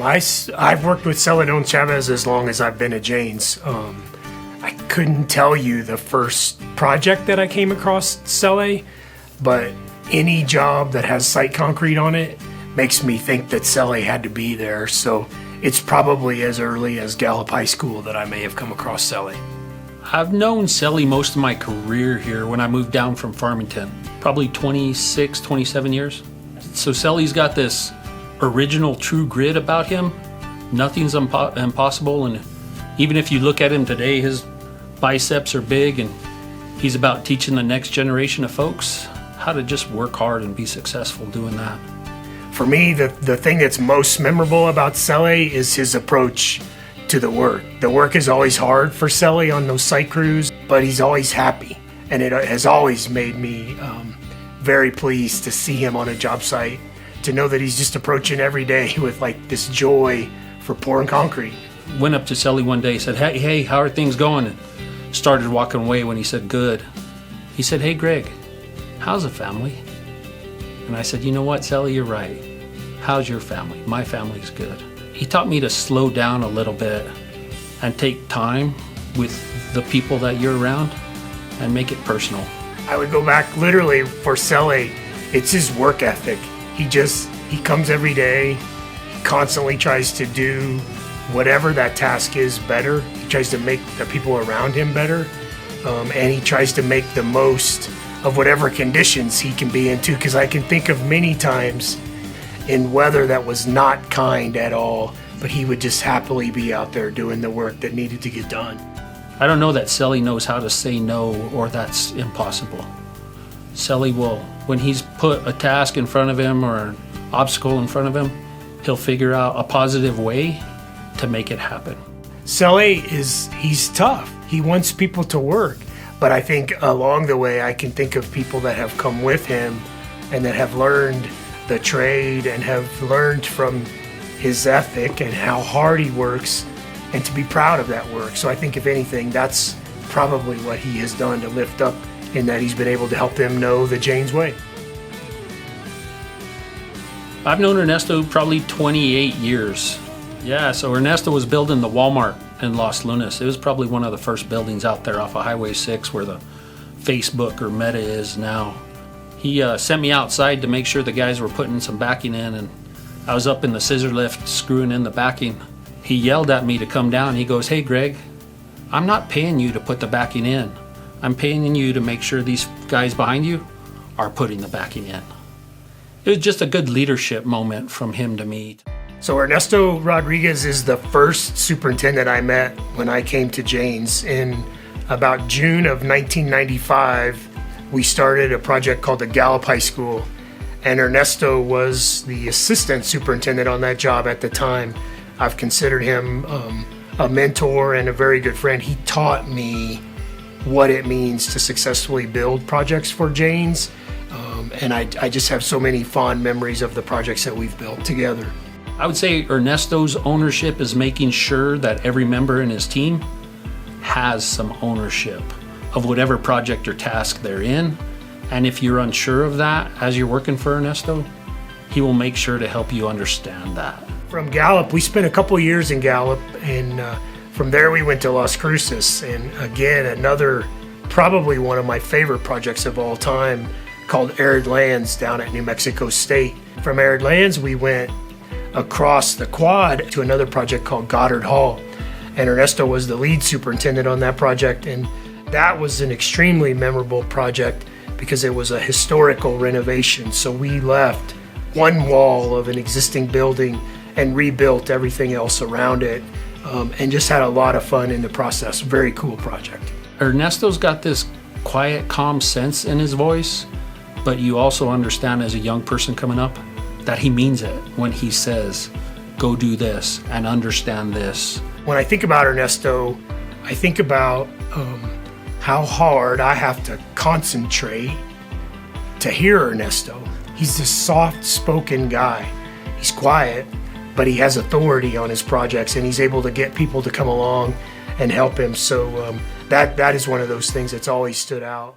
I've worked with Cele Chavez as long as I've been at Jane's. I couldn't tell you the first project that I came across Cele, but any job that has site concrete on it makes me think that Cele had to be there. So it's probably as early as Gallup High School that I may have come across Cele. I've known Cele most of my career here when I moved down from Farmington, probably 26, 27 years. So Cele's got this original true grit about him. Nothing's impossible, and even if you look at him today, his biceps are big, and he's about teaching the next generation of folks how to just work hard and be successful doing that. For me, the thing that's most memorable about Cele is his approach to the work. The work is always hard for Cele on those site crews, but he's always happy. And it has always made me very pleased to see him on a job site, to know that he's just approaching every day with like this joy for pouring concrete. Went up to Cele one day, said, hey, how are things going? And started walking away when he said, good. He said, hey, Greg, how's the family? And I said, you know what, Cele, you're right. How's your family? My family's good. He taught me to slow down a little bit and take time with the people that you're around and make it personal. I would go back literally for Cele, it's his work ethic. He comes every day, he constantly tries to do whatever that task is better. He tries to make the people around him better, and he tries to make the most of whatever conditions he can be into, because I can think of many times in weather that was not kind at all, but he would just happily be out there doing the work that needed to get done. I don't know that Cele knows how to say no, or that's impossible. Cele will, when he's put a task in front of him or an obstacle in front of him, he'll figure out a positive way to make it happen. Cele he's tough. He wants people to work, but I think along the way I can think of people that have come with him and that have learned the trade and have learned from his ethic and how hard he works, and to be proud of that work. So I think if anything, that's probably what he has done to lift up, in that he's been able to help them know the Jane's way. I've known Ernesto probably 28 years. Yeah, so Ernesto was building the Walmart in Los Lunas. It was probably one of the first buildings out there off of Highway 6 where the Facebook or Meta is now. He sent me outside to make sure the guys were putting some backing in, and I was up in the scissor lift screwing in the backing. He yelled at me to come down. He goes, hey Greg, I'm not paying you to put the backing in. I'm paying you to make sure these guys behind you are putting the backing in. It was just a good leadership moment from him to me. So Ernesto Rodriguez is the first superintendent I met when I came to Jane's. In about June of 1995, we started a project called the Gallup High School, and Ernesto was the assistant superintendent on that job at the time. I've considered him a mentor and a very good friend. He taught me what it means to successfully build projects for Jane's, and I just have so many fond memories of the projects that we've built together. I would say Ernesto's ownership is making sure that every member in his team has some ownership of whatever project or task they're in. And if you're unsure of that as you're working for Ernesto, he will make sure to help you understand that. From Gallup, we spent a couple years in Gallup, and from there we went to Las Cruces, and again, another, probably one of my favorite projects of all time, called Arid Lands down at New Mexico State. From Arid Lands, we went across the quad to another project called Goddard Hall, and Ernesto was the lead superintendent on that project, and that was an extremely memorable project because it was a historical renovation. So we left one wall of an existing building and rebuilt everything else around it, and just had a lot of fun in the process. Very cool project. Ernesto's got this quiet, calm sense in his voice, but you also understand as a young person coming up that he means it when he says, go do this and understand this. When I think about Ernesto, I think about how hard I have to concentrate to hear Ernesto. He's this soft-spoken guy. He's quiet, but he has authority on his projects, and he's able to get people to come along and help him. So that is one of those things that's always stood out.